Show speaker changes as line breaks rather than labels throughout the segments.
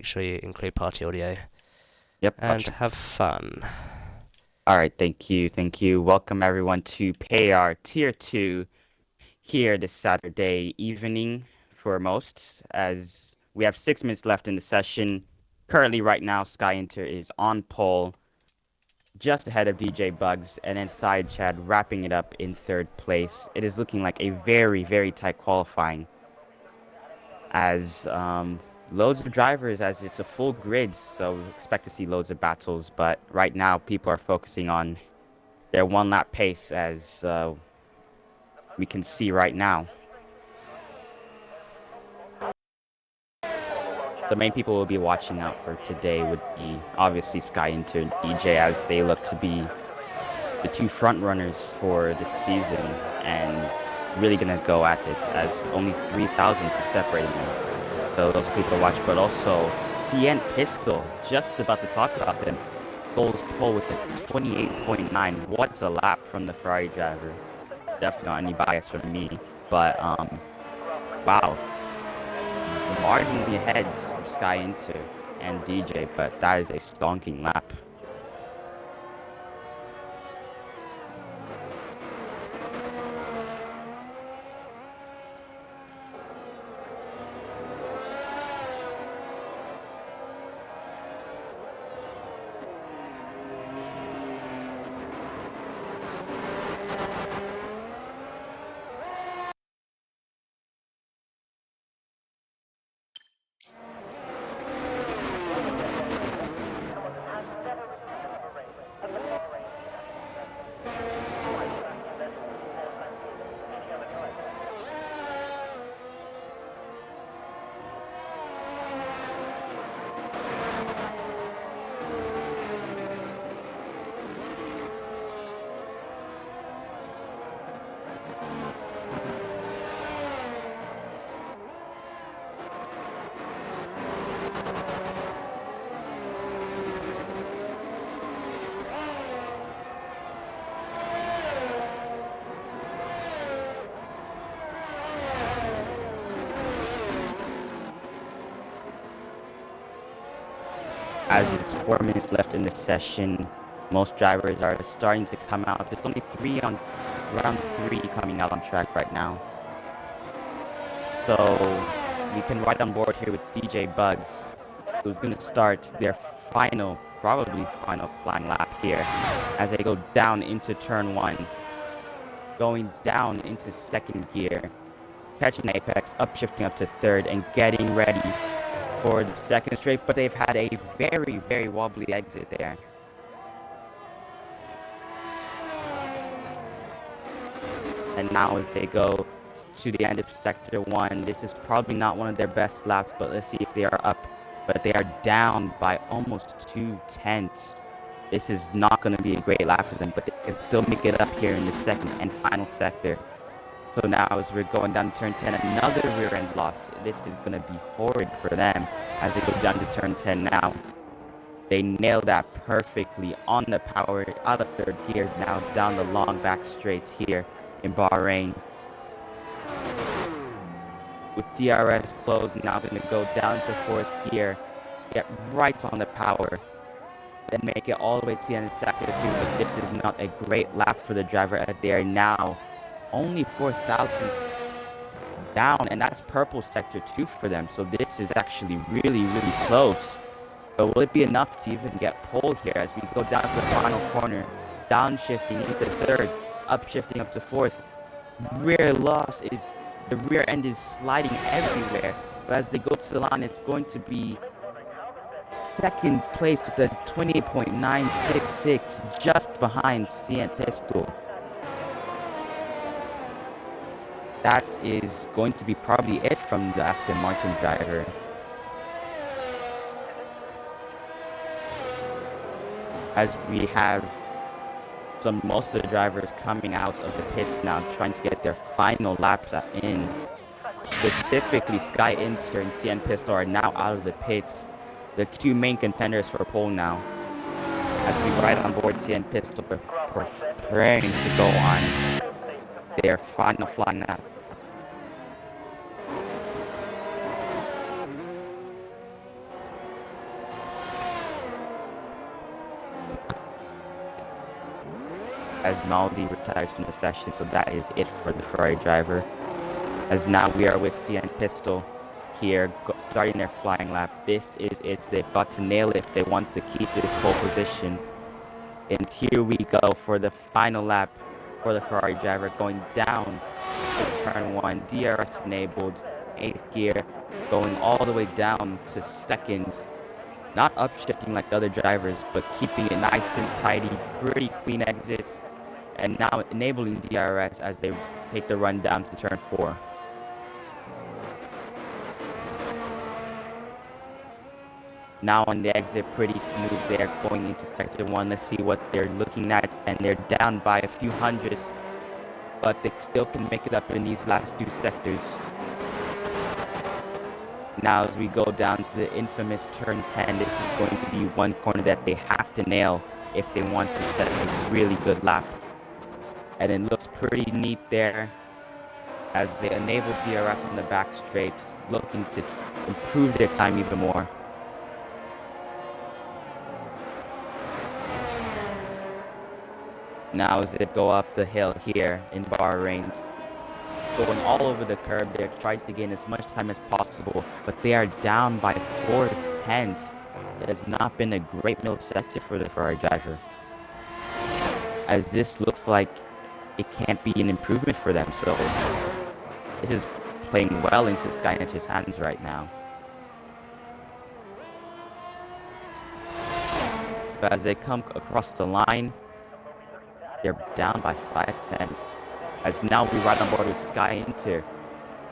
Make sure you include party audio
Yep,
and
gotcha.
have fun.
All right, thank you, thank you. Welcome everyone to PAR Tier 2 here this Saturday evening for most, as we have 6 minutes left in the session. Currently, right now, Sky Inter is on pole, just ahead of DJ Bugs, and then Thide Chad wrapping it up in third place. It is looking like a very, very tight qualifying, as loads of drivers, as it's a full grid, so we expect to see loads of battles, but right now people are focusing on their one lap pace, as we can see right now. The main people we'll be watching out for today would be obviously Sky Inter and DJ, as they look to be the two front runners for this season and really gonna go at it, as only 3,000 is separating them. So those are people to watch, but also CN Pistol, just about to talk about them. Goals pull with a 28.9. What's a lap from the Ferrari driver? Definitely not any bias from me, but wow, marginally ahead of Sky Inter and DJ, but that is a stonking lap. As it's 4 minutes left in the session, most drivers are starting to come out. There's only three on round 3 coming out on track right now. So we can ride on board here with DJ Bugs, who's going to start their final, probably final flying lap here, as they go down into turn 1, going down into second gear, catching apex, upshifting up to third, and getting ready for the second straight, but they've had a very, very wobbly exit there. And now as they go to the end of sector 1, this is probably not one of their best laps, but let's see if they are up. But they are down by almost 2/10. This is not going to be a great lap for them, but they can still make it up here in the second and final sector. So now as we're going down to turn 10, another rear end loss. This is going to be horrid for them as they go down to turn 10 now. They nailed that perfectly on the power out of third gear, now down the long back straight here in Bahrain. With DRS closed, now going to go down to fourth gear, get right on the power, then make it all the way to the end of sector 2, but this is not a great lap for the driver as they are now only 4,000 down, and that's purple sector 2 for them, so this is actually really, really close. But will it be enough to even get pole here as we go down to the final corner, downshifting into third, upshifting up to fourth. Rear loss is, the rear end is sliding everywhere, but as they go to the line, it's going to be second place with a 28.966, just behind CN Pistol. That is going to be probably it from the Aston Martin driver. As we have most of the drivers coming out of the pits now, trying to get their final laps in. Specifically, Sky Inter and CN Pistol are now out of the pits. The two main contenders for pole now. As we ride on board CN Pistol, preparing to go on their final flying lap. as Maldi retires from the session, so that is it for the Ferrari driver. As now we are with CN Pistol here, starting their flying lap. This is it. They've got to nail it if they want to keep this pole position. And here we go for the final lap for the Ferrari driver, going down to turn 1, DRS enabled, 8th gear, going all the way down to second. Not upshifting like the other drivers, but keeping it nice and tidy, pretty clean exits, and now enabling DRS as they take the run down to turn 4. Now on the exit, pretty smooth there, going into sector 1. Let's see what they're looking at, and they're down by a few hundredths, but they still can make it up in these last 2 sectors. Now as we go down to the infamous turn 10, this is going to be one corner that they have to nail if they want to set a really good lap. And it looks pretty neat there as they enable DRS on the back straight, looking to improve their time even more. Now as they go up the hill here in Bahrain, going all over the curb, they're trying to gain as much time as possible, but they are down by 4/10. It has not been a great middle sector for the Ferrari driver, as this looks like it can't be an improvement for them, so this is playing well into Skynet's hands right now. But as they come across the line, they're down by 5/10. As now we ride on board with Sky Inter,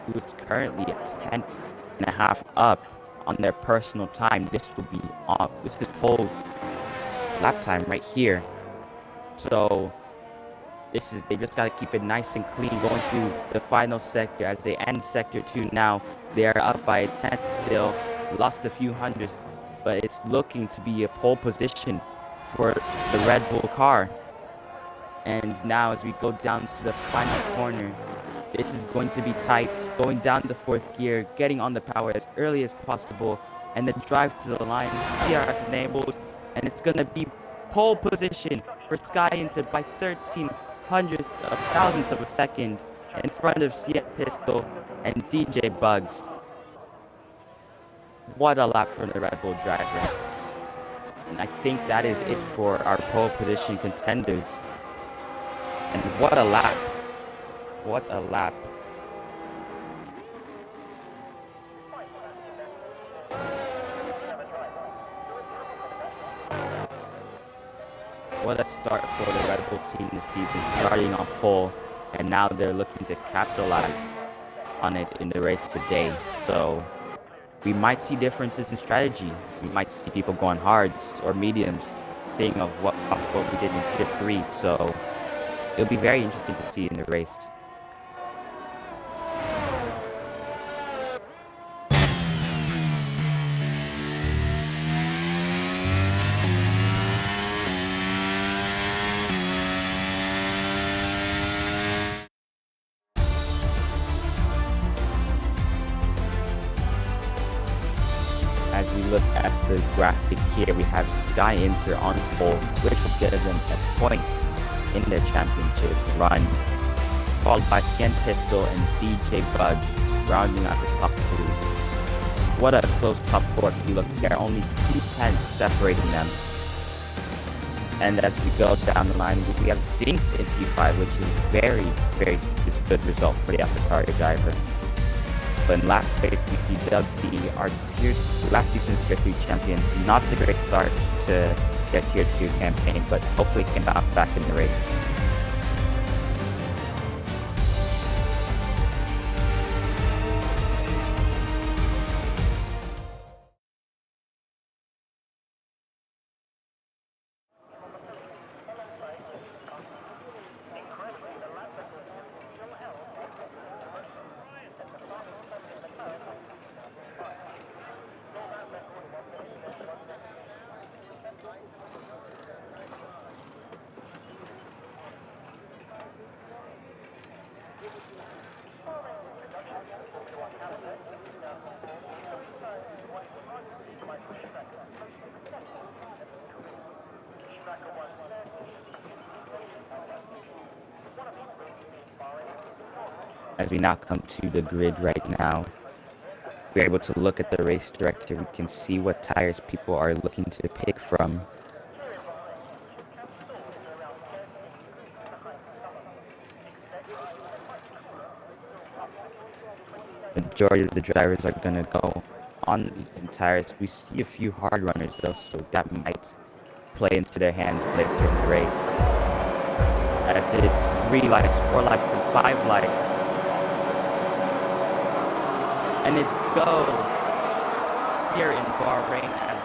who is currently a 10.5 up on their personal time. This will be on. This is pole lap time right here. So they just gotta keep it nice and clean going through the final sector. As they end sector 2 now, they are up by a 10th still, lost a few hundredths, but it's looking to be a pole position for the Red Bull car. And now as we go down to the final corner, this is going to be tight, going down the 4th gear, getting on the power as early as possible, and then drive to the line, DRS enabled, and it's going to be pole position for Sky Inter by 13 hundredths of thousandths of a second in front of CN Pistol and DJ Bugs. What a lap for the Red Bull driver. And I think that is it for our pole position contenders. And what a lap. What a lap. What a start for the Red Bull team this season, starting on pole, and now they're looking to capitalize on it in the race today. So we might see differences in strategy. We might see people going hards or mediums, seeing of what we did in Tier 3. So it'll be very interesting to see in the race. As we look at the graphic here, we have Sky Inter on pole, which will get them a point in their championship run, followed by CN Pistol and DJ Bugs rounding out the top 2. What a close top 4 if you look there, only 2 tenths separating them. And as we go down the line, we have Zinx in P5, which is very, very good result for the AlphaTauri driver. But in last place, we see Dub C, our last season's Tier 3 champions. Not a great start to their Tier 2 campaign, but hopefully can bounce back in the race. As we now come to the grid right now, we're able to look at the race director. We can see what tires people are looking to pick from. Majority of the drivers are going to go on medium tires. We see a few hard runners though, so that might play into their hands later in the race. As it is 3 lights, 4 lights, and 5 lights. And it's go here in Bahrain as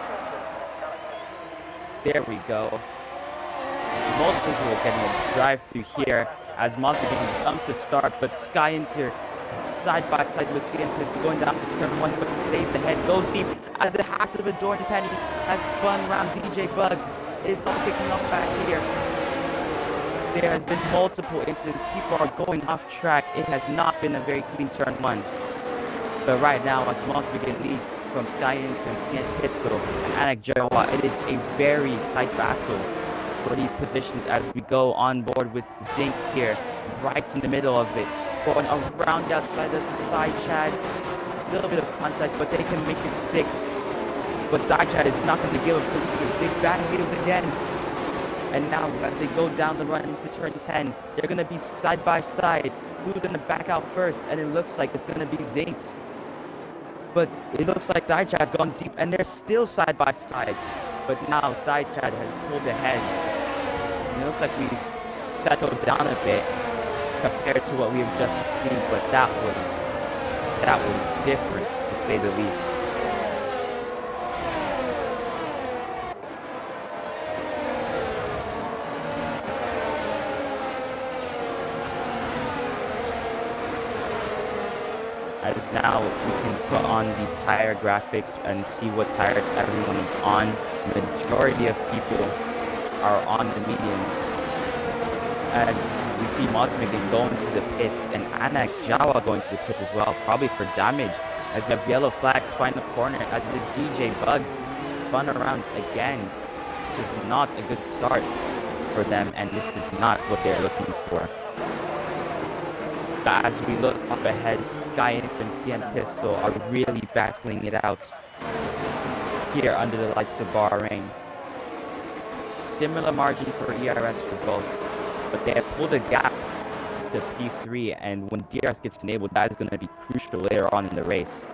there we go. Most people are getting a drive through here as Monster comes to start, but Sky Inter side by side with CNPS going down to turn 1, but stays ahead, goes deep as the House of Adorn Penny has spun around DJ Bugs. It's all kicking off back here. There has been multiple incidents. People are going off track. It has not been a very clean turn 1. But right now, as Monster leads from Sky Inter and CN Pistol and Anak Jawa, it is a very tight battle for these positions as we go on board with Zinx here, right in the middle of it. Going around the outside of the side Chad. A little bit of contact, but they can make it stick. But Chad is not going to give up, so big bad wheels again. And now as they go down the run into turn 10, they're going to be side by side. Who's going to back out first? And it looks like it's going to be Zinx. But it looks like Chad's gone deep, and they're still side by side. But now Chad has pulled ahead. And it looks like we settled down a bit compared to what we have just seen, but that was different, to say the least. As now we can put on the tire graphics and see what tires everyone is on. The majority of people are on the mediums. As we see Montenegrin going to the pits and Anak Jawa going to the pits as well, probably for damage. As we have yellow flags find the corner as the DJ Bugs spun around again. This is not a good start for them, and this is not what they're looking for. But as we look up ahead, Sky Inf and CN Pistol are really battling it out here under the lights of Bahrain. Similar margin for ERS for both, but they have pulled a gap to P3, and when DRS gets enabled, that is going to be crucial later on in the race.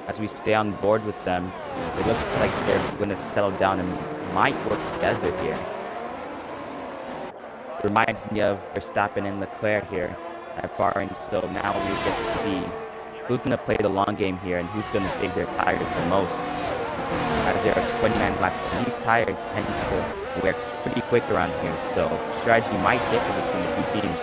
As we stay on board with them, it looks like they're going to settle down and might work together here. Reminds me of Verstappen and Leclerc here at Bahrain, so now we get to see who's going to play the long game here and who's going to save their tires the most. As there are 29 laps, and these tires tend to wear pretty quick around here, so strategy might differ between the two teams.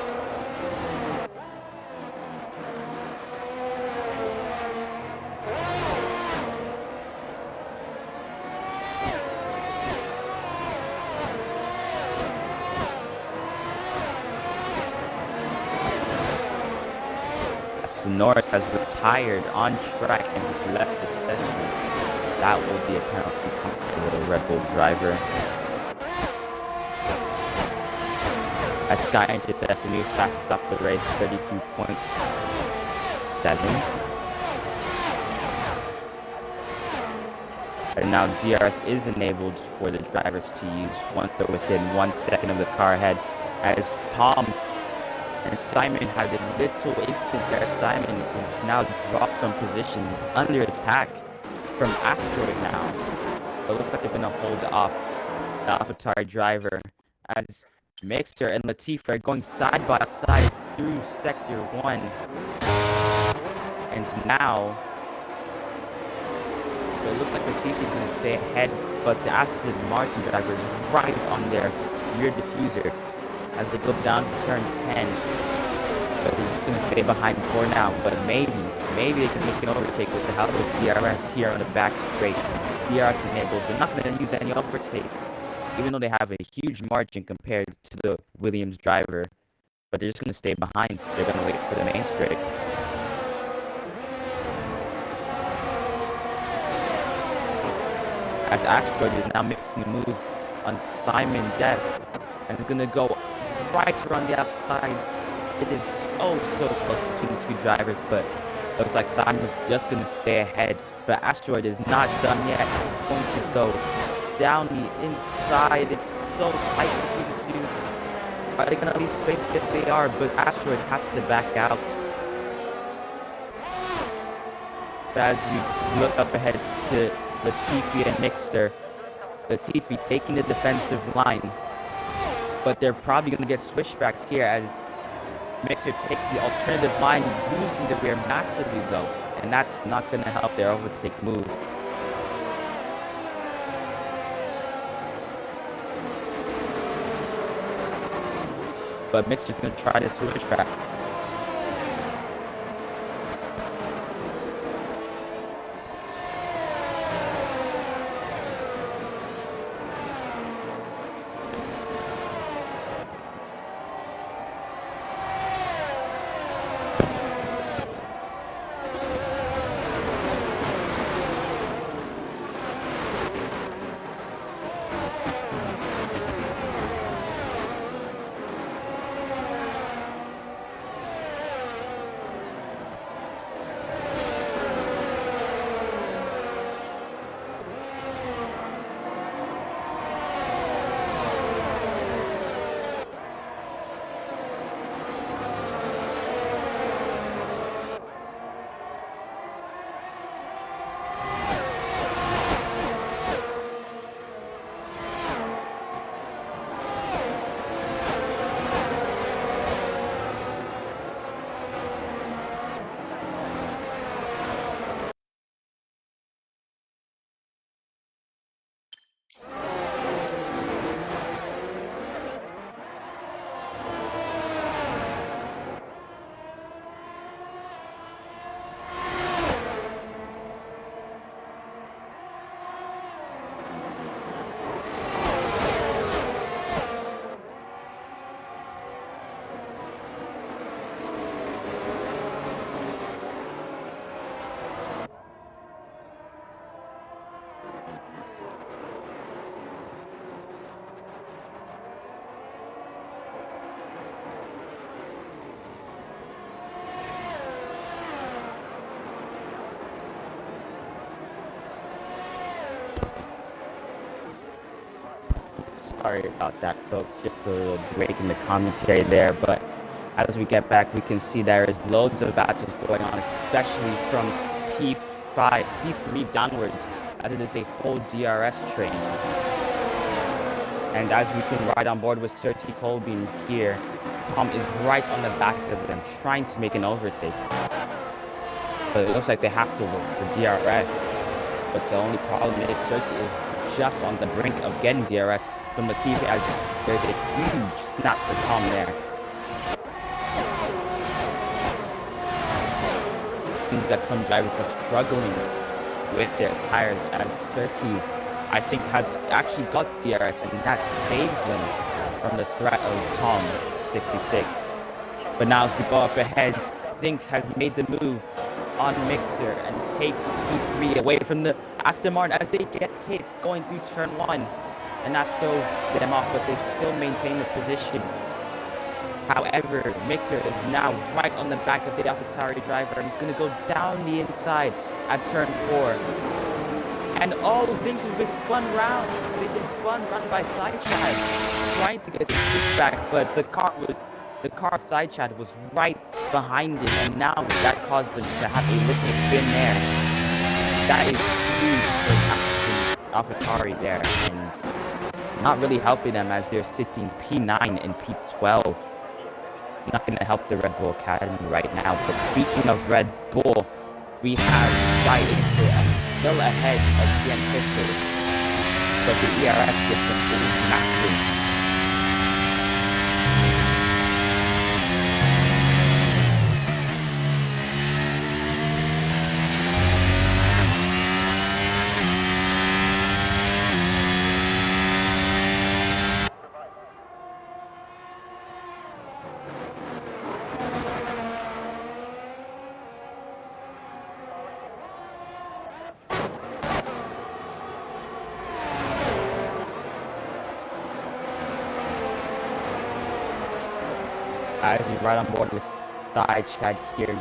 Norris has retired on track and has left the session. That will be a penalty for the Red Bull driver. As Sky Inter sets a new fast stop for the race, 32.7. And now DRS is enabled for the drivers to use once they're within 1 second of the car ahead. As Tom and Simon had a little instant there. Simon has now dropped some positions under attack from Asteroid now. It looks like they're going to hold off the AlphaTauri driver as Mixer and Latifi are going side by side through Sector 1. And now it looks like Latifi is going to stay ahead, but the Aston Martin driver is right on their rear diffuser as they go down to turn 10. But they're just going to stay behind for now. But maybe they can make an overtake with the help of DRS here on the back straight. DRS enabled. They're not going to use any overtake, even though they have a huge margin compared to the Williams driver. But they're just going to stay behind. They're going to wait for the main straight. As Asteroid is now making a move on Simon Dev. And it's gonna go right around the outside. It is so close between the two drivers, but looks like Simon's just gonna stay ahead. But Asteroid is not done yet. It's going to go down the inside. It's so tight between the two. Are they gonna leave space? Yes, they are, but Asteroid has to back out. But as we look up ahead to Latifi and Mixer, Latifi taking the defensive line, but they're probably gonna get switchbacks here as Mixer takes the alternative line, losing the rear massively though, and that's not gonna help their overtake move. But Mixer's gonna try to switch back. Sorry about that, folks. Just a little break in the commentary there. But as we get back, we can see there is loads of battles going on, especially from P5, P3 downwards, as it is a whole DRS train. And as we can ride on board with Sir T. Colbean here, Tom is right on the back of them, trying to make an overtake. But it looks like they have to work for DRS. But the only problem is Sir T is just on the brink of getting DRS from the TV as there's a huge snap for Tom there. Seems that some drivers are struggling with their tires as Surti, I think, has actually got DRS, and that saves them from the threat of Tom 66. But now as we go up ahead, Zinx has made the move on Mixer and takes P3 away from the Aston Martin as they get hit going through turn 1. And that throws them off, but they still maintain the position. However, Mixer is now right on the back of the AlphaTauri driver, and he's going to go down the inside at turn 4. And all Zinx has been spun round. They've been spun round by Sidechad, trying to get the switch back, but the car of Sidechad was right behind him, and now that caused them to have a little spin there. That is huge for AlphaTauri there, and not really helping them as they're sitting P9 and P12. Not going to help the Red Bull Academy right now. But speaking of Red Bull, we have Sky still ahead of CN Pistol, but the ERS difference is massive. as you ride on board with Side Chad here,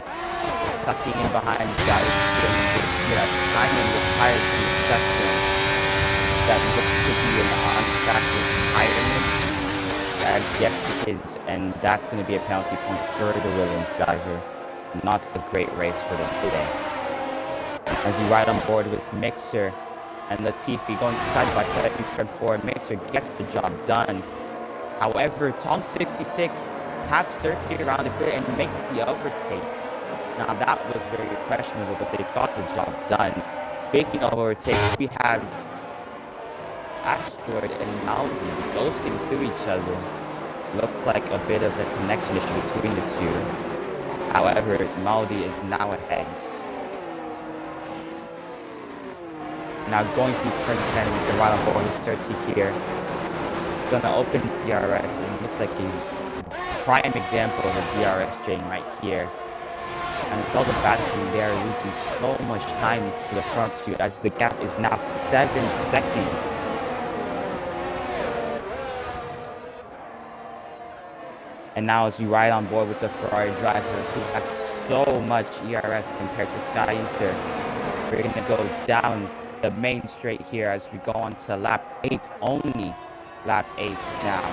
tucking in behind guys, timing the tires in the section that looks to be an on-track retirement, as yes it is, and that's going to be a penalty point for the Williams driver. Not a great race for them today. As you ride on board with Mixer and Latifi going side by side in turn 4, Mixer gets the job done. However, Tom 66 taps Sergio around a bit and makes the overtake. Now that was very questionable, but they got the job done. Speaking of overtakes, we have Asteroid and Maldi ghosting through each other. Looks like a bit of a connection issue between the two. However, Maldi is now ahead. Now going through turn 10 with the right on board with Sergio here. Gonna open DRS, and it looks like a prime example of a DRS chain right here. And it's all the battery there losing so much time to the front two as the gap is now 7 seconds. And now as you ride on board with the Ferrari driver who has so much ERS compared to Sky Inter, we're gonna go down the main straight here as we go on to lap 8 only. Lap 8 now,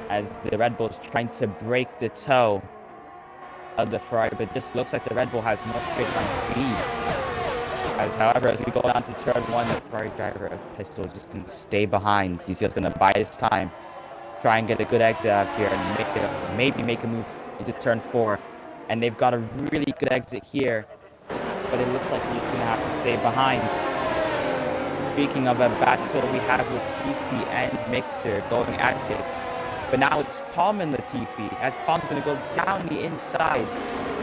as the Red Bull's trying to break the toe of the Ferrari, but it just looks like the Red Bull has more straight line speed. However, as we go down to turn 1, the Ferrari driver of Pistol is just going to stay behind. He's just going to buy his time, try and get a good exit out here, and maybe make a move into turn 4. And they've got a really good exit here, but it looks like he's going to have to stay behind. Speaking of a battle we have with Latifi and Mixer going at it. But now it's Tom and Latifi, as Tom's going to go down the inside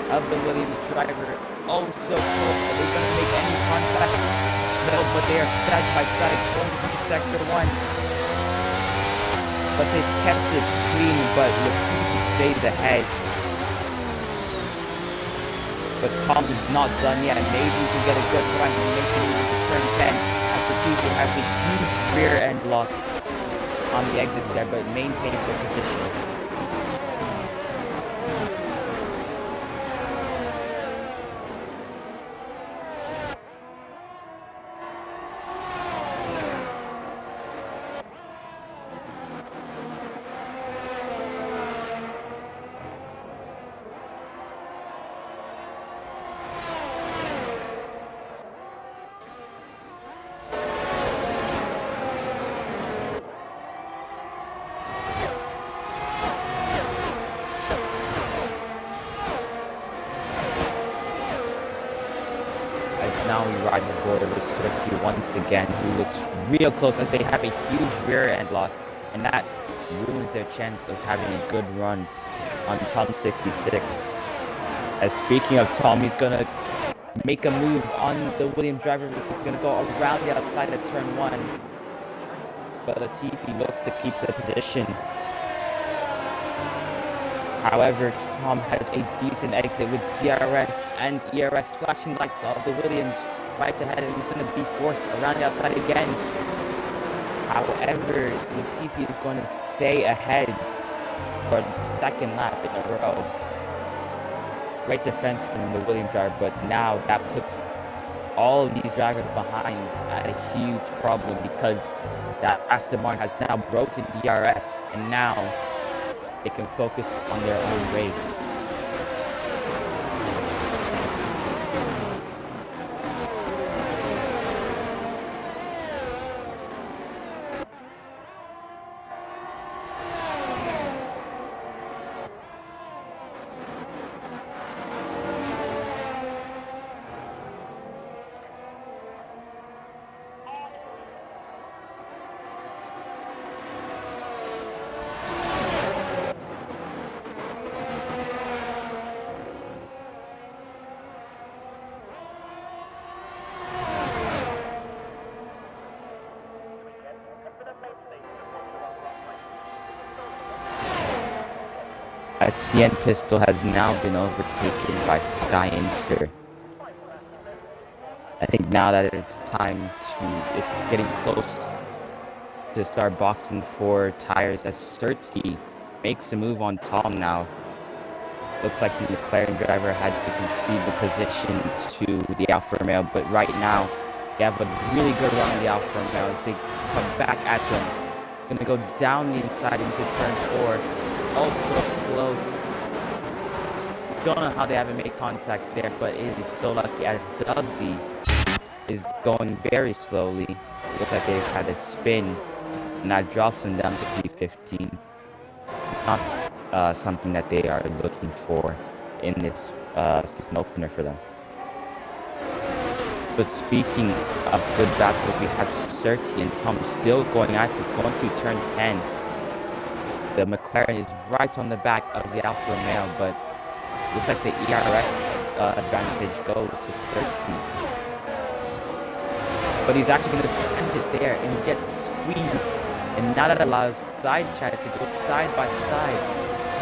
of the Williams driver. Oh, so close. Are they going to make any contact? No, but they are side by side going into sector 1. But they've kept it clean, but Latifi stays ahead. But Tom is not done yet. Maybe he can get a good run and make it into turn 10. Latifi has a huge rear end loss on the exit there, but maintains the position. Now we ride the border with Sergio once again, who looks real close as they have a huge rear end loss, and that ruins their chance of having a good run on Tom 66. As speaking of Tom, he's gonna make a move on the Williams driver, which is gonna go around the outside of turn 1. But Latifi looks to keep the position. However, Tom has a decent exit with DRS and ERS flashing lights of the Williams right ahead, and he's going to be forced around the outside again. However, Latifi is going to stay ahead for the second lap in a row. Great defense from the Williams driver, but now that puts all of these drivers behind at a huge problem because that Aston Martin has now broken DRS, and now they can focus on their own race. As CN Pistol has now been overtaken by Sky Inter. I think now that it's getting close to start boxing for tires as Surtees makes a move on Tom now. Looks like the McLaren driver had to concede the position to the Alfa Romeo, but right now they have a really good run on the Alfa Romeo as they come back at them. Gonna go down the inside into turn 4. Oh, so close. Don't know how they haven't made contact there, but it is so lucky as Dubsy is going very slowly. Looks like they've had a spin, and that drops them down to P15. Not something that they are looking for in this season opener for them. But speaking of good battles, we have Surtees and Tom still going at it, going through turn 10. The McLaren is right on the back of the Alfa Romeo, but looks like the ERS advantage goes to Surtees. But he's actually going to send it there and get squeezed. And now that allows side chat to go side by side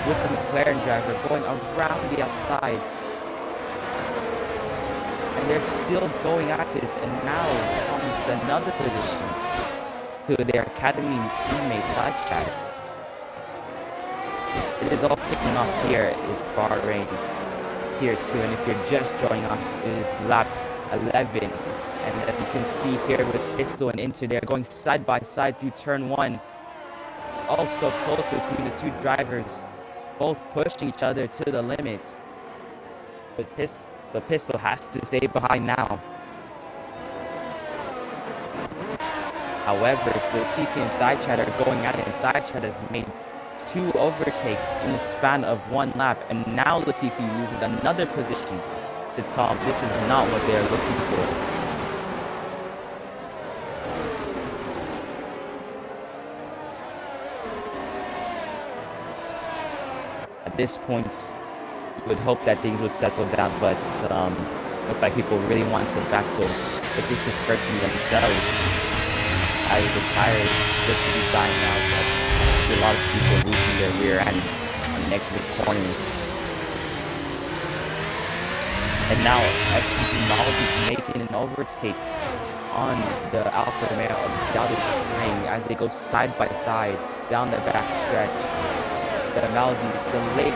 with the McLaren driver going around the outside. And they're still going at it, and now comes another position to their academy teammate side chat. It is all kicking off here is Bahrain here too, and if you're just joining us, it is lap 11. And as you can see here with Pistol and Inter, they're going side by side through turn 1. Also close between the two drivers, both pushing each other to the limit. But Pistol has to stay behind now. However, Latifi and Sidechat are going at it, and Sidechat has made 2 overtakes in the span of 1 lap, and now Latifi loses another position to Tom. This is not what they're looking for. At this point, you would hope that things would settle down, but looks like people really want to battle with this dispersing themselves as the tires just designed now, but I see a lot of people losing their rear end on negative corners. And now FPT Maldi making an overtake on the Alfa Romeo of Dowd's Spring as they go side by side down the back stretch. The Maldi is delayed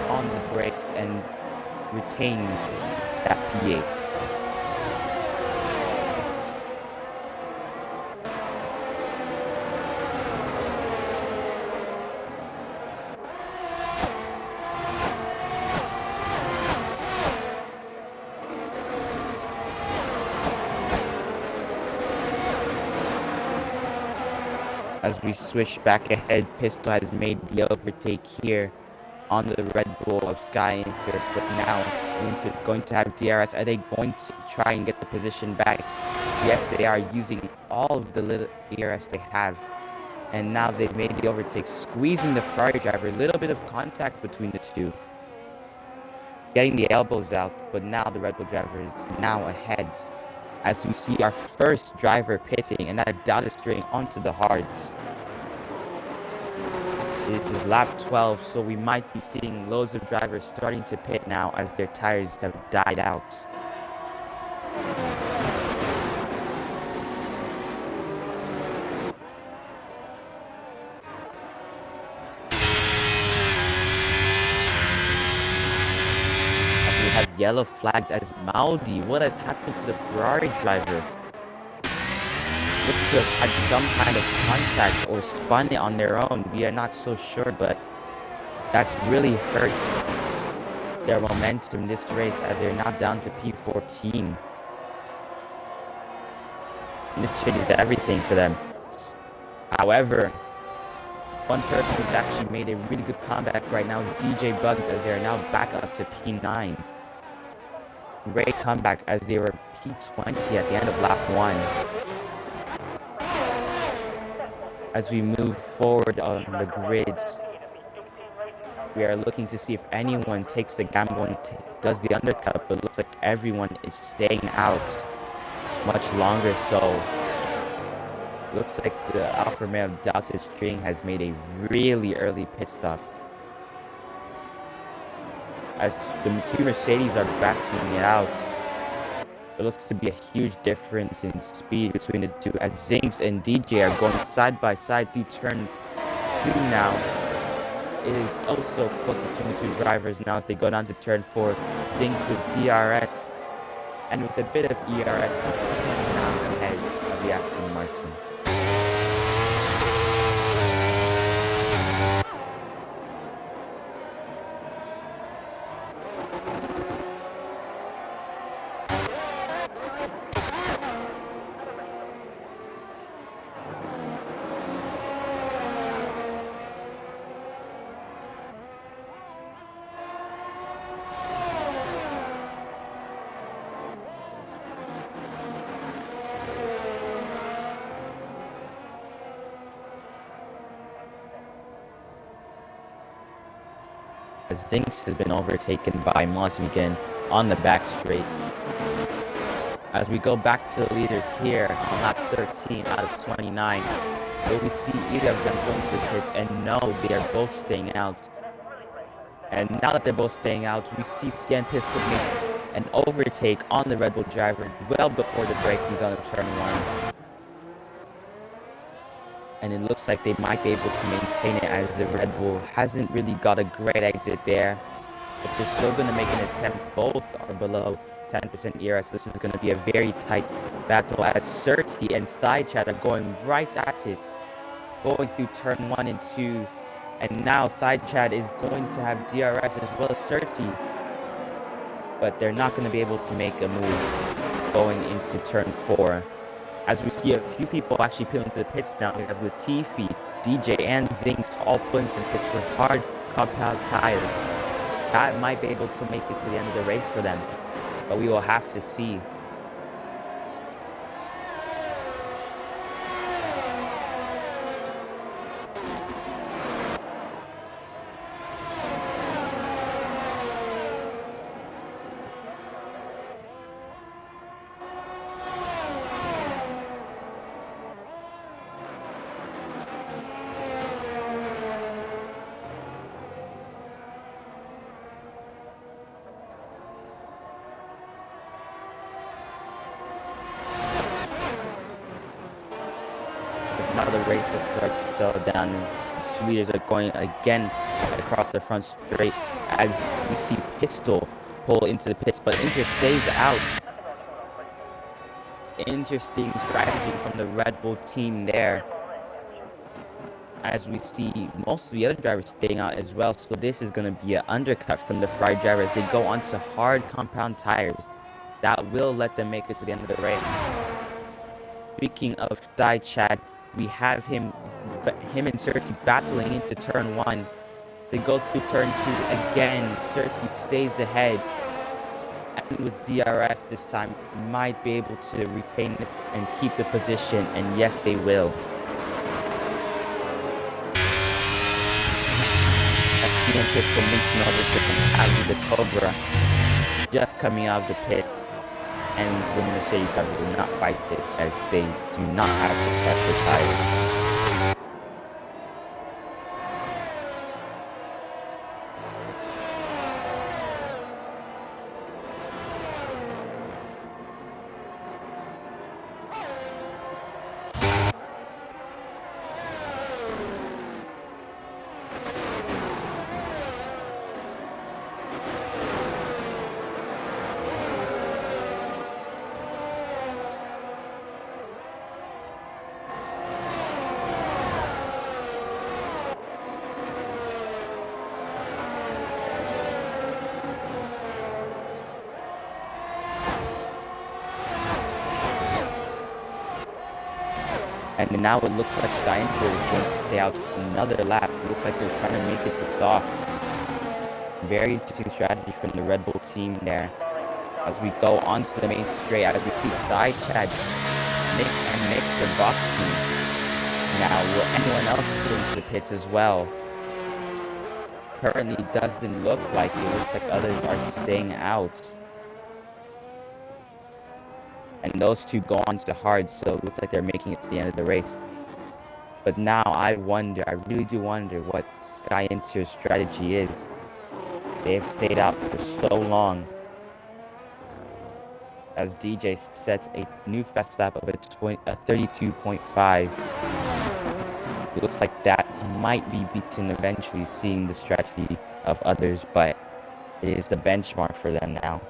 on the brakes and retains that P8. As we switch back ahead, Pistol has made the overtake here on the Red Bull of Sky Inter, but now Inter is going to have DRS. Are they going to try and get the position back? Yes, they are, using all of the little DRS they have. And now they've made the overtake, squeezing the Ferrari driver. A little bit of contact between the two. Getting the elbows out, but now the Red Bull driver is now ahead. As we see our first driver pitting, and that is Dowd's String onto the hards. This is lap 12, so we might be seeing loads of drivers starting to pit now as their tires have died out. As we have yellow flags as Maldi. What has happened to the Ferrari driver? Looks to have had some kind of contact or spun it on their own. We are not so sure, but that's really hurt their momentum in this race as they're now down to P14. And this changes everything for them. However, one person who's actually made a really good comeback right now is DJ Bugs as they're now back up to P9. Great comeback as they were P20 at the end of lap 1. As we move forward on the grid, we are looking to see if anyone takes the gamble and does the undercut, but it looks like everyone is staying out much longer, so it looks like the Alfa Romeo of Dowd's String has made a really early pit stop. As the two Mercedes are battling it out, it looks to be a huge difference in speed between the two as Zinx and DJ are going side by side through turn 2 now. it is also close between the two drivers now as they go down to turn 4. Zinks with DRS and with a bit of ERS now ahead of the Aston Martin. Zinks has been overtaken by Mosmigan on the back straight. As we go back to the leaders here on lap 13 out of 29, will we see either of them going to the pits? And no, they are both staying out. And now that they're both staying out, we see Stan Pistol make an overtake on the Red Bull driver well before the braking zone of turn 1. And it looks like they might be able to maintain it as the Red Bull hasn't really got a great exit there. But they're still going to make an attempt. Both are below 10% ERS. This is going to be a very tight battle as Surti and Thighchat are going right at it. Going through turn 1 and 2. And now Thighchat is going to have DRS as well as Surti. But they're not going to be able to make a move going into turn 4. As we see a few people actually peel into the pits now. We have Latifi, DJ, and Zinks all pulling some pits for hard compound tires. That might be able to make it to the end of the race for them, but we will have to see. Now the race will start to slow down, and the two leaders are going again across the front straight as we see Pistol pull into the pits, but Inter stays out. Interesting strategy from the Red Bull team there, as we see most of the other drivers staying out as well. So this is going to be an undercut from the Ferrari drivers. They go onto hard compound tires. That will let them make it to the end of the race. Speaking of Thighchat, we have him and Surti battling into turn 1. They go through turn 2 again. Surti stays ahead. And with DRS this time, might be able to retain it and keep the position. And yes, they will. As Pistol makes an overtake as the Cobra just coming out of the pits. And the Mercedes driver will not fight it as they do not have the pressure tires. And now it looks like Sciencer is going to stay out another lap. It looks like they're trying to make it to softs. Very interesting strategy from the Red Bull team there. As we go onto the main straight, as we see Thighchat, Nick and Nick the box team. Now, will anyone else go into the pits as well? Currently doesn't look like it. Looks like others are staying out. And those two go on to hard, so it looks like they're making it to the end of the race. But now I really do wonder what Sky Inter's strategy is. They have stayed out for so long. As DJ sets a new fast lap of a 32.5. It looks like that might be beaten eventually, seeing the strategy of others, but it is the benchmark for them now.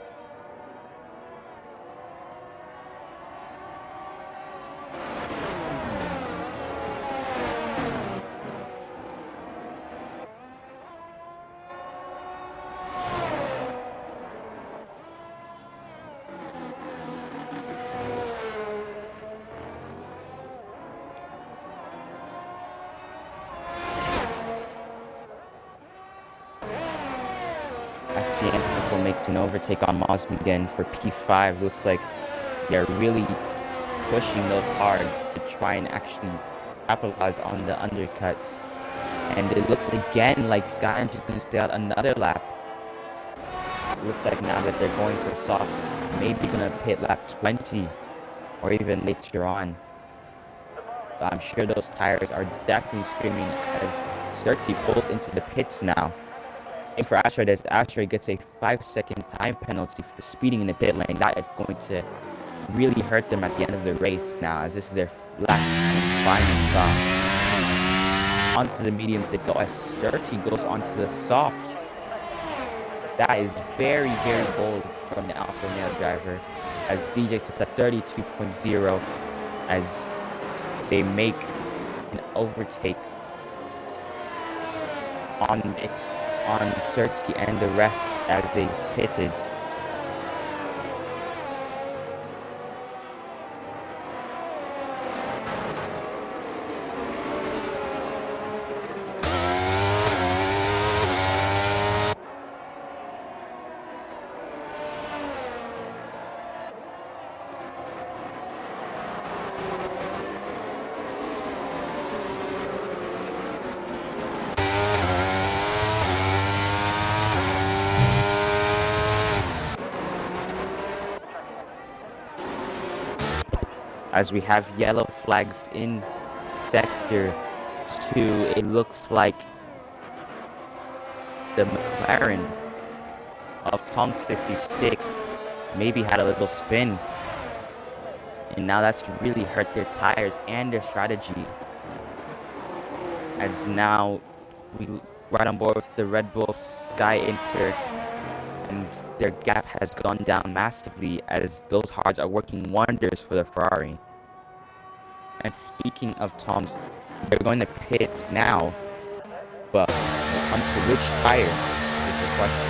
S11 makes an overtake on Mosby again for P5. Looks like they're really pushing those cards to try and actually capitalize on the undercuts. And it looks again like Skyline is going to stay out another lap. It looks like now that they're going for softs, maybe going to pit lap 20 or even later on. But I'm sure those tires are definitely screaming as Surtees pulls into the pits now. Same for Asteroid, as Asteroid gets a 5-second time penalty for speeding in the pit lane. That is going to really hurt them at the end of the race now, as this is their last and final stop. Onto the mediums they go as Surtees goes onto the soft. That is very, very bold from the Alpha Male driver, as DJ sits at 32.0 as they make an overtake on Surtees and the rest as they pitted. As we have yellow flags in sector 2, it looks like the McLaren of Tom 66 maybe had a little spin, and now that's really hurt their tires and their strategy, as now we right on board with the Red Bull Sky Inter, and their gap has gone down massively as those hards are working wonders for the Ferrari. And speaking of Toms, they're going to pit now, but onto which tire is the question.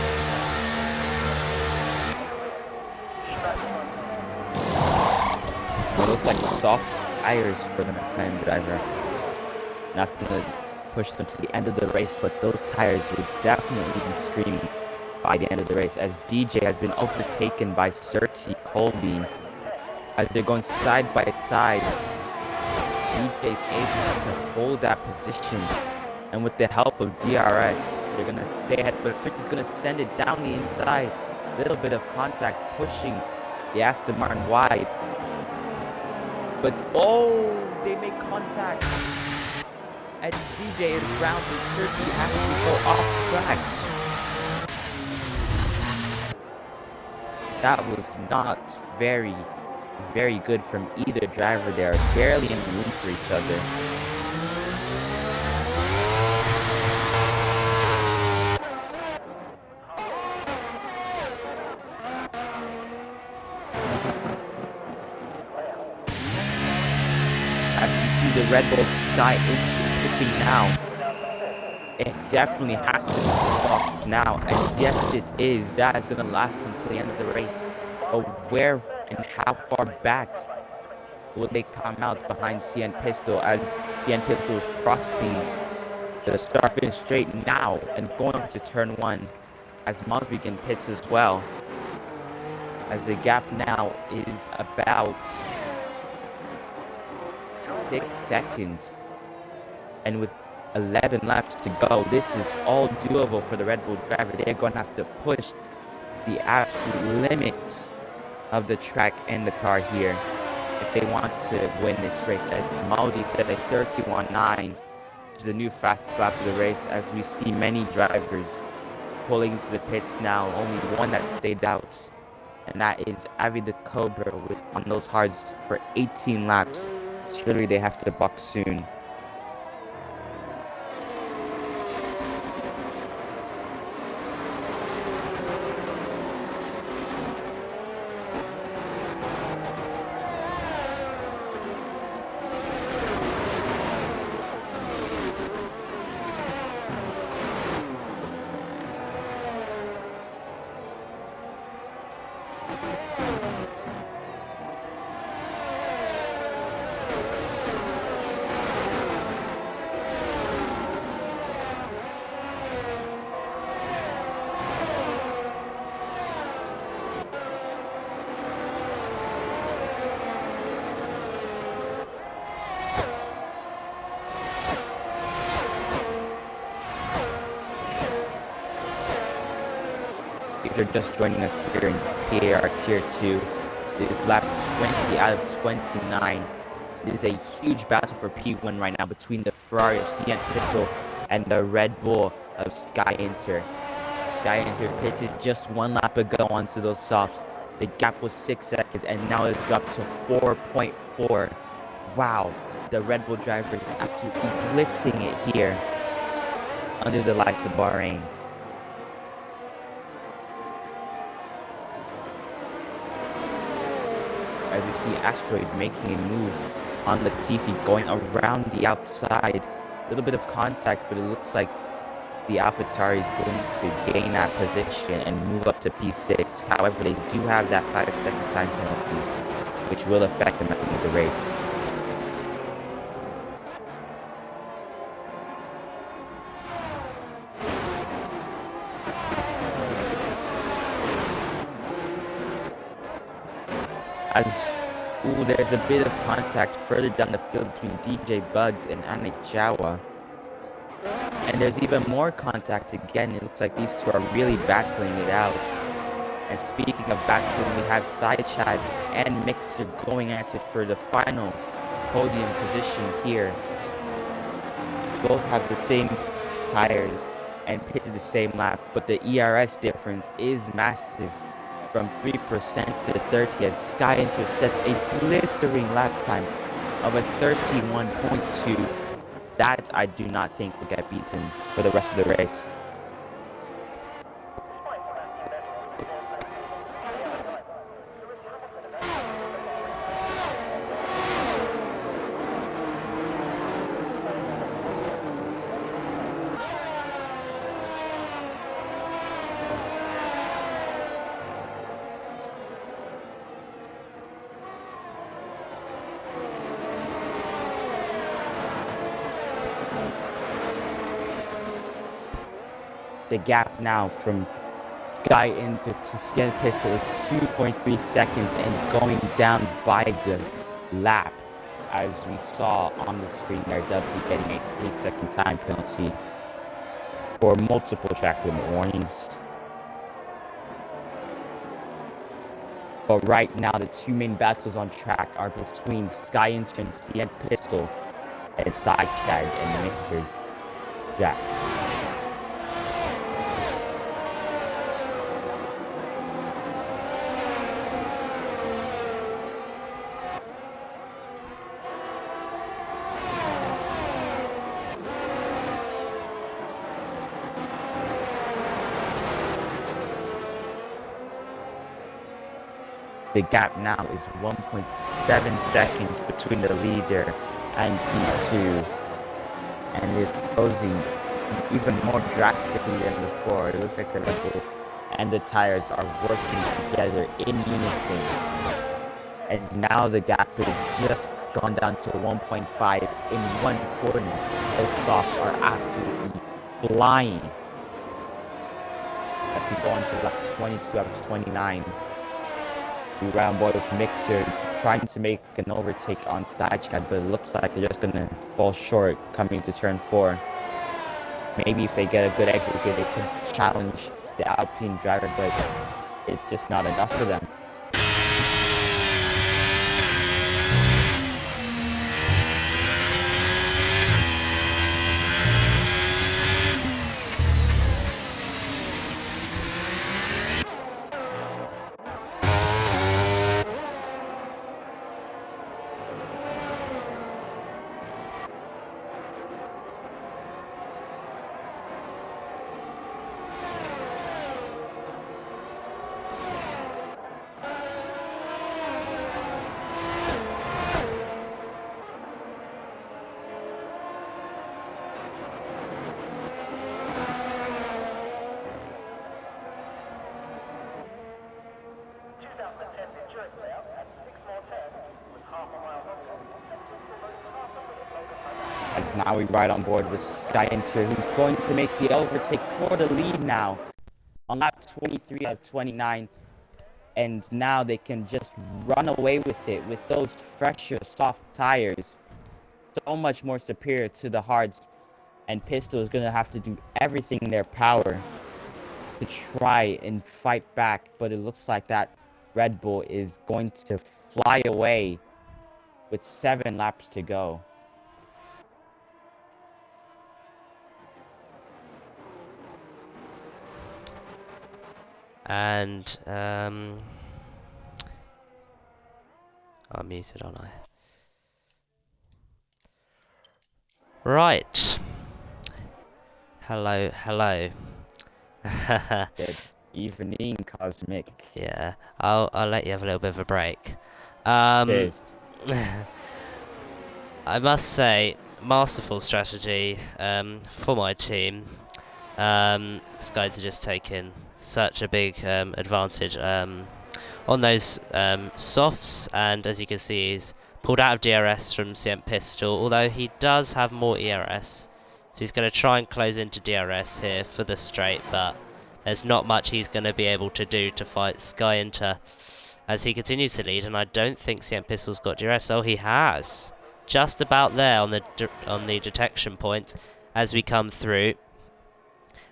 It looks like soft tires for the McLaren driver. And that's going to push them to the end of the race, but those tires would definitely be screaming by the end of the race, as DJ has been overtaken by Surtees Colby as they're going side by side. DJ's able to hold that position, and with the help of DRS, they're going to stay ahead, but Surtees going to send it down the inside. Little bit of contact pushing the Aston Martin wide, but they make contact, and DJ is rounded. Surtees has to go off track. That was not very, very good from either driver. They are barely in room for each other. As you see the Red Bull Sky is pitting now, it definitely has to be stopped now, and yes it is. That is going to last until the end of the race. But where and how far back will they come out behind CN Pistol, as CN Pistol is crossing the start finish straight now and going to turn 1, as Mosby pits as well, as the gap now is about 6 seconds, and with 11 laps to go, this is all doable for the Red Bull driver. They're going to have to push the absolute limits of the track and the car here if they want to win this race, as Maldi says a 31.9 to the new fastest lap of the race, as we see many drivers pulling into the pits now. Only one that stayed out, and that is Avi the Cobra on those hards for 18 laps. Surely they have to box soon. If you're just joining us here in PAR Tier 2, this is lap 20 out of 29. It is a huge battle for P1 right now between the Ferrari of CN Pistol and the Red Bull of Sky Inter. Sky Inter pitted just one lap ago onto those softs. The gap was 6 seconds and now it's dropped to 4.4. Wow, the Red Bull driver is absolutely blitzing it here under the lights of Bahrain. As you see Asteroid making a move on Latifi, going around the outside. A little bit of contact, but it looks like the AlphaTauri is going to gain that position and move up to P6. However, they do have that 5-second time penalty, which will affect them at the end of the race. There's a bit of contact further down the field between DJ Bugs and Anik Jawa. And there's even more contact again. It looks like these two are really battling it out. And speaking of battling, we have Thaichad and Mixer going at it for the final podium position here. Both have the same tires and pitted the same lap, but the ERS difference is massive. From 3% to 30 as Sky Inter sets a blistering lap time of a 31.2. That I do not think will get beaten for the rest of the race. The gap now from Sky Inter to Skin Pistol is 2.3 seconds and going down by the lap, as we saw on the screen there. Dubsy getting a 3-second time penalty for multiple track limit warnings. But right now the two main battles on track are between Sky Inter and CN Pistol and Thaichad and Mixer Jack. The gap now is 1.7 seconds between the leader and P2, and it is closing even more drastically than before. It looks like the Red Bull and the tires are working together in unison, and now the gap has just gone down to 1.5 in one corner. Those softs are absolutely flying as we go on to lap 22 out of 29. The round boy with Mixer trying to make an overtake on Thaichad, but it looks like they're just gonna fall short coming to turn 4. Maybe if they get a good exit here, they can challenge the Alpine driver, but it's just not enough for them. As now we ride on board with Skyenter, who's going to make the overtake for the lead now on lap 23 out of 29. And now they can just run away with it with those fresher, soft tires. So much more superior to the hards. And Pistol is going to have to do everything in their power to try and fight back. But it looks like that Red Bull is going to fly away with 7 laps to go.
And I'm muted, aren't I? Right. Hello, hello.
Good evening, Cosmic.
Yeah, I'll let you have a little bit of a break.
Cheers.
I must say, masterful strategy for my team. Skies are just taking such a big advantage on those softs, and as you can see, he's pulled out of DRS from CM Pistol, although he does have more ERS. So he's going to try and close into DRS here for the straight, but there's not much he's going to be able to do to fight Skyenter as he continues to lead, and I don't think CM Pistol's got DRS. Oh, he has. Just about there on the detection point as we come through.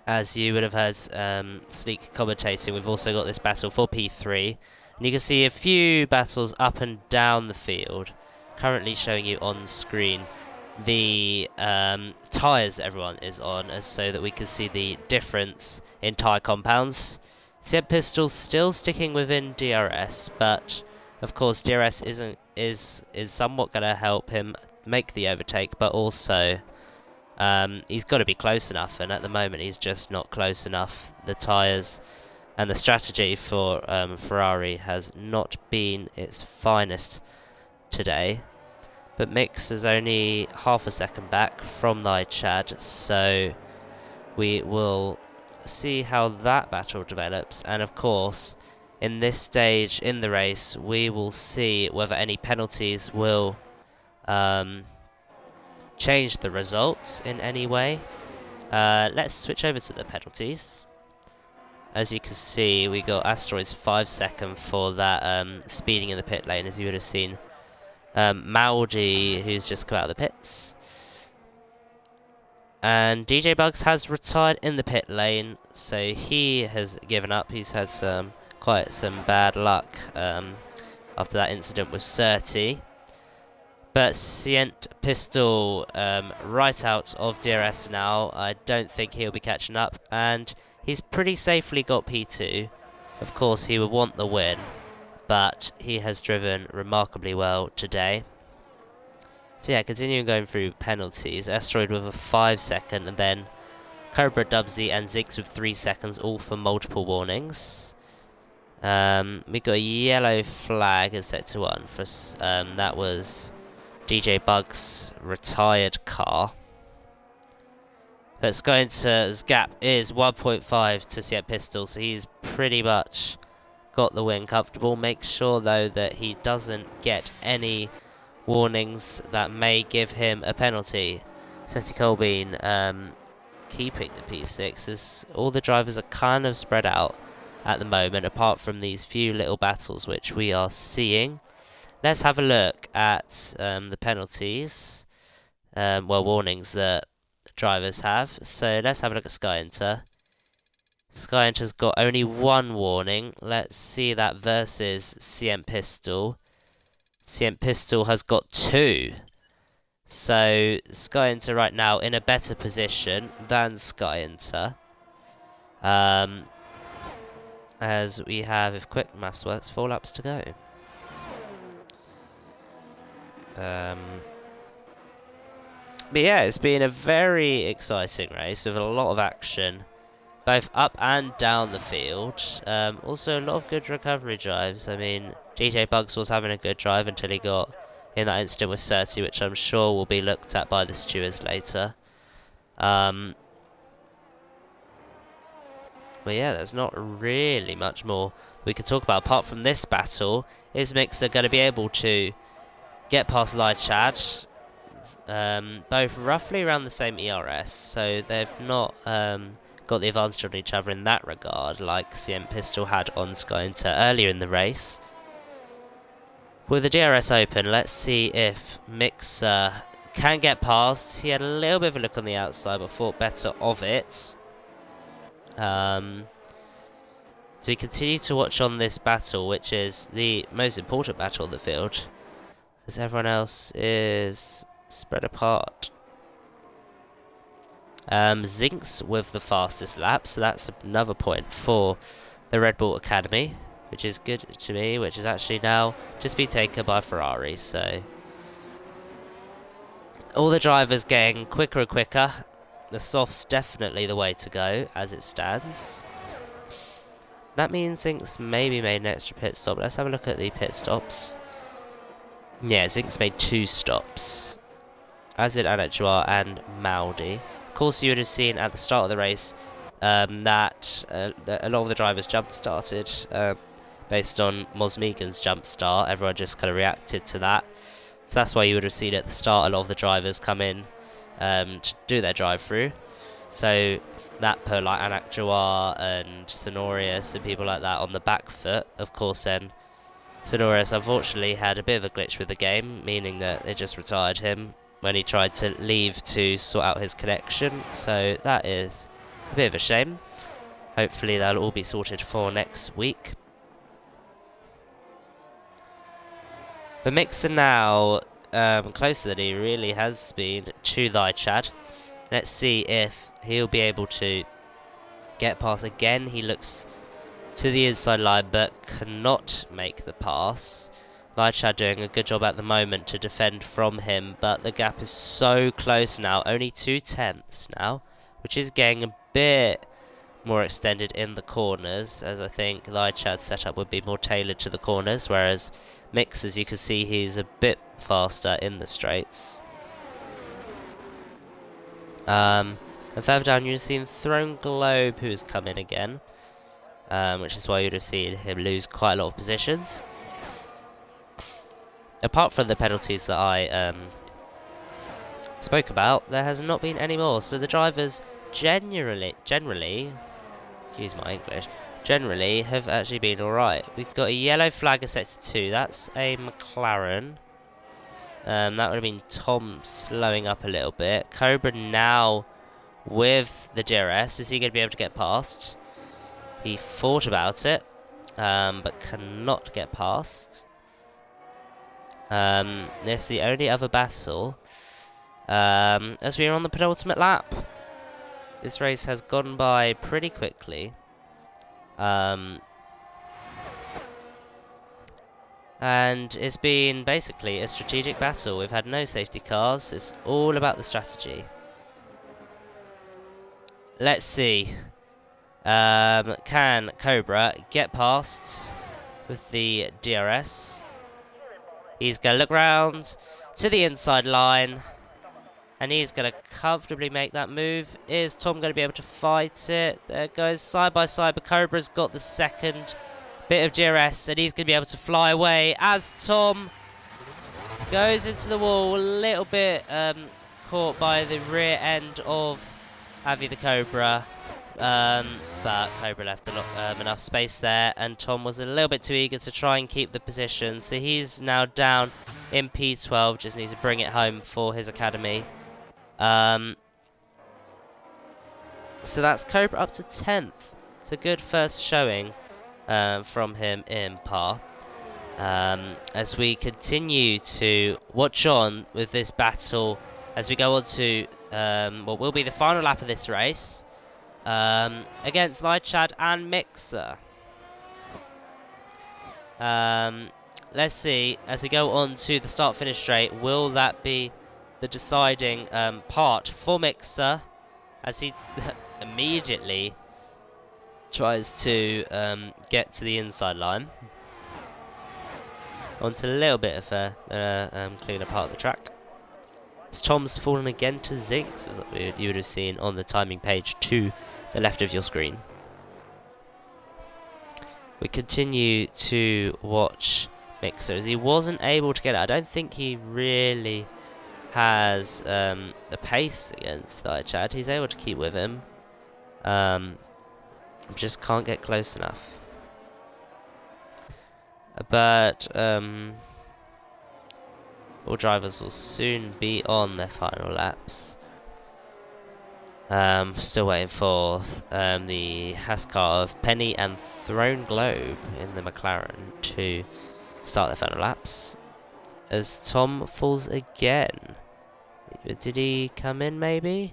As you would have heard Sleek commentating, we've also got this battle for P3. And you can see a few battles up and down the field, currently showing you on screen the tyres everyone is on, as so that we can see the difference in tyre compounds. CM Pistol still sticking within DRS, but of course DRS is somewhat going to help him make the overtake, but also he's got to be close enough, and at the moment he's just not close enough. The tyres and the strategy for Ferrari has not been its finest today. But Mix is only half a second back from thy Chad, so we will see how that battle develops. And of course, in this stage in the race, we will see whether any penalties will change the results in any way. Let's switch over to the penalties. As you can see, we got Asteroid's 5 second for that speeding in the pit lane, as you would have seen. Maudi, who's just come out of the pits. And DJ Bugs has retired in the pit lane, so he has given up. He's had quite some bad luck after that incident with Surti. But Cient Pistol right out of DRS now. I don't think he'll be catching up, and he's pretty safely got P2. Of course, he would want the win, but he has driven remarkably well today. So yeah, continuing going through penalties. Asteroid with a 5 second, and then Cobra, Dubsy and Ziggs with 3 seconds, all for multiple warnings. We got a yellow flag as sector 1 for that was DJ Bug's retired car. But Skyinter's gap is 1.5 to Cient Pistol, so he's pretty much got the win comfortable. Make sure though that he doesn't get any warnings that may give him a penalty. Seti Colbean keeping the P6 as all the drivers are kind of spread out at the moment, apart from these few little battles which we are seeing. Let's have a look at the penalties, warnings that drivers have. So let's have a look at Skyinter. Skyinter's got only 1 warning. Let's see that versus CM Pistol. CM Pistol has got 2. So Skyinter right now in a better position than Skyinter. As we have, if quick maths works, 4 laps to go. But yeah, it's been a very exciting race with a lot of action, both up and down the field. Also a lot of good recovery drives. I mean, DJ Bugs was having a good drive until he got in that incident with Surti, which I'm sure will be looked at by the stewards later. But yeah, there's not really much more we could talk about apart from this battle. Is Mixer going to be able to get past Light Chad? both roughly around the same ERS, so they've not got the advantage on each other in that regard, like CM Pistol had on Sky Inter earlier in the race. With the DRS open, let's see if Mixer can get past. He had a little bit of a look on the outside, but thought better of it. So we continue to watch on this battle, which is the most important battle of the field, because everyone else is spread apart. Zinks with the fastest lap, so that's another point for the Red Bull Academy, which is good to me, which is actually now just been taken by Ferrari, so all the drivers getting quicker and quicker. The soft's definitely the way to go as it stands. That means Zinks maybe made an extra pit stop. Let's have a look at the pit stops. Yeah, Zinks made 2 stops, as did Anachua and Maudi. Of course, you would have seen at the start of the race that a lot of the drivers jump-started based on Mosmegan's jump start. Everyone just kind of reacted to that. So that's why you would have seen at the start a lot of the drivers come in to do their drive-through. So that put like Anachua and Sonorius and people like that on the back foot. Of course, then Sonorius unfortunately had a bit of a glitch with the game, meaning that they just retired him when he tried to leave to sort out his connection. So that is a bit of a shame. Hopefully that'll all be sorted for next week. But Mixer now closer than he really has been to Chad. Let's see if he'll be able to get past again. He looks to the inside line but cannot make the pass. Chad doing a good job at the moment to defend from him, but the gap is so close now, only 2/10 now, which is getting a bit more extended in the corners, as I think Chad's setup would be more tailored to the corners, whereas Mix, as you can see, he's a bit faster in the straights. And further down you've seen Throne Globe, who has come in again, which is why you'd have seen him lose quite a lot of positions. Apart from the penalties that I spoke about, there has not been any more. So the drivers generally, excuse my English, generally have actually been alright. We've got a yellow flag at sector 2. That's a McLaren. That would have been Tom slowing up a little bit. Cobra now with the DRS. Is he going to be able to get past? He thought about it, but cannot get past. This is the only other battle. As we are on the penultimate lap. This race has gone by pretty quickly. And it's been basically a strategic battle. We've had no safety cars. It's all about the strategy. Let's see. Can Cobra get past with the DRS? He's going to look round to the inside line. And he's going to comfortably make that move. Is Tom going to be able to fight it? There it goes side by side. But Cobra's got the second bit of DRS. And he's going to be able to fly away as Tom goes into the wall. A little bit caught by the rear end of Avi the Cobra. But Cobra left enough space there. And Tom was a little bit too eager to try and keep the position. So he's now down in P12. Just needs to bring it home for his academy. So that's Cobra up to 10th. It's a good first showing from him in par. As we continue to watch on with this battle as we go on to what will be the final lap of this race against Chad and Mixer. Let's see, as we go on to the start-finish straight, will that be the deciding part for Mixer as he immediately tries to get to the inside line onto a little bit of a cleaner part of the track. As Tom's fallen again to Zinks, as you would have seen on the timing page to the left of your screen. We continue to watch Mixer as he wasn't able to get it. I don't think he really has the pace against Chad. He's able to keep with him. Just can't get close enough. But all drivers will soon be on their final laps. Still waiting for the Hascar of Penny and Throne Globe in the McLaren to start their final laps. As Tom falls again. Did he come in maybe?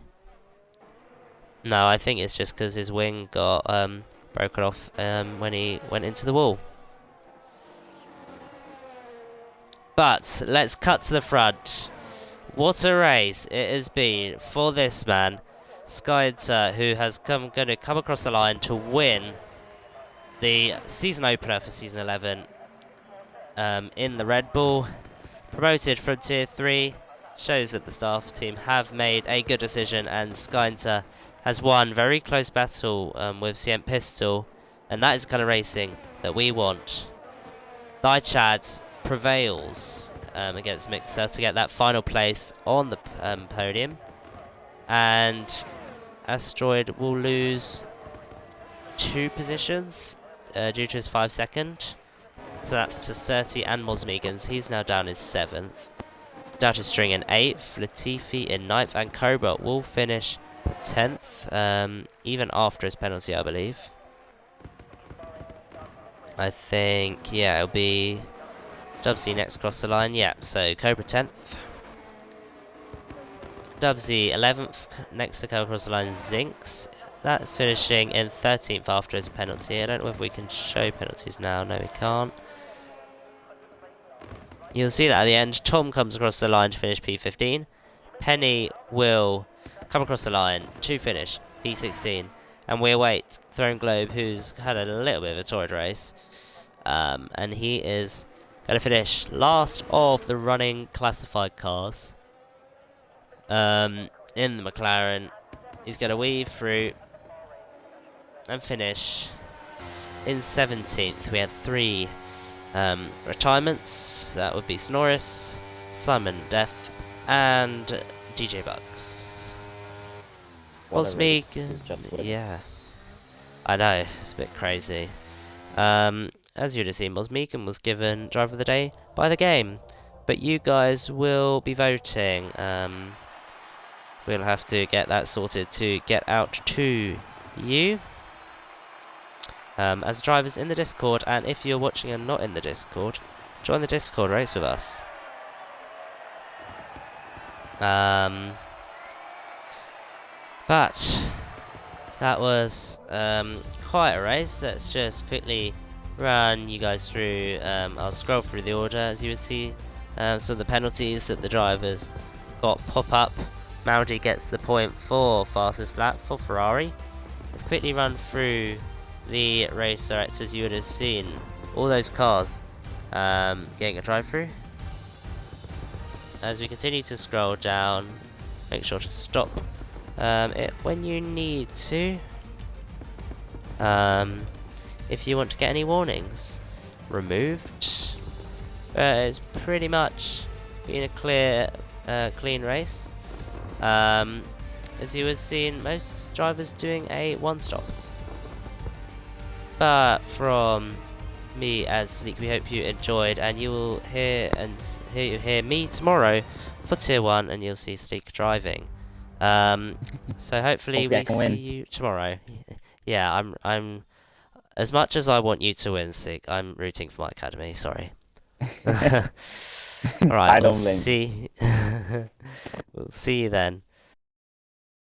No, I think it's just because his wing got broken off when he went into the wall. But let's cut to the front. What a race it has been for this man, Skyinter, who has going to come across the line to win the season opener for season 11 in the Red Bull. Promoted from tier 3, shows that the staff team have made a good decision, and Skyinter has won very close battle with CM Pistol, and that is the kind of racing that we want. Chad prevails against Mixer to get that final place on the podium, and Asteroid will lose 2 positions due to his 5-second. So that's to Surti and Mosmegans. He's now down in 7th. Data String in 8th. Latifi in 9th. And Cobra will finish 10th. Even after his penalty, I believe. I think, yeah, it'll be Dubsy next across the line. Yeah, so Cobra 10th. Dubsy 11th. Next to Cobra across the line, Zinx. That's finishing in 13th after his penalty. I don't know if we can show penalties now. No, we can't. You'll see that at the end, Tom comes across the line to finish P15. Penny will come across the line to finish P16. And we await Throne Globe, who's had a little bit of a torrid race. And he is going to finish last of the running classified cars. In the McLaren. He's going to weave through and finish in 17th. We had 3 retirements. That would be Snorris, Simon Def, and DJ Bucks. Osmeek, yeah, I know, it's a bit crazy. As you'd have seen, Mosmeekan was given Driver of the Day by the game, but you guys will be voting. We'll have to get that sorted to get out to you as drivers in the Discord, and if you're watching and not in the Discord, join the Discord race with us. But that was quite a race. Let's just quickly run you guys through. I'll scroll through the order. As you would see, some of the penalties that the drivers got pop up. Maudi gets the point for fastest lap for Ferrari. Let's quickly run through the race directors. You would have seen all those cars getting a drive-through. As we continue to scroll down, make sure to stop it when you need to. If you want to get any warnings removed. It's pretty much been a clean race. As you have seen, most drivers doing a 1-stop. But from me as Sleek, we hope you enjoyed, and you will hear me tomorrow for Tier 1, and you'll see Sleek driving. So hopefully we see you tomorrow. Yeah, I'm as much as I want you to win, Sleek, I'm rooting for my academy. Sorry. All right, we'll see you then.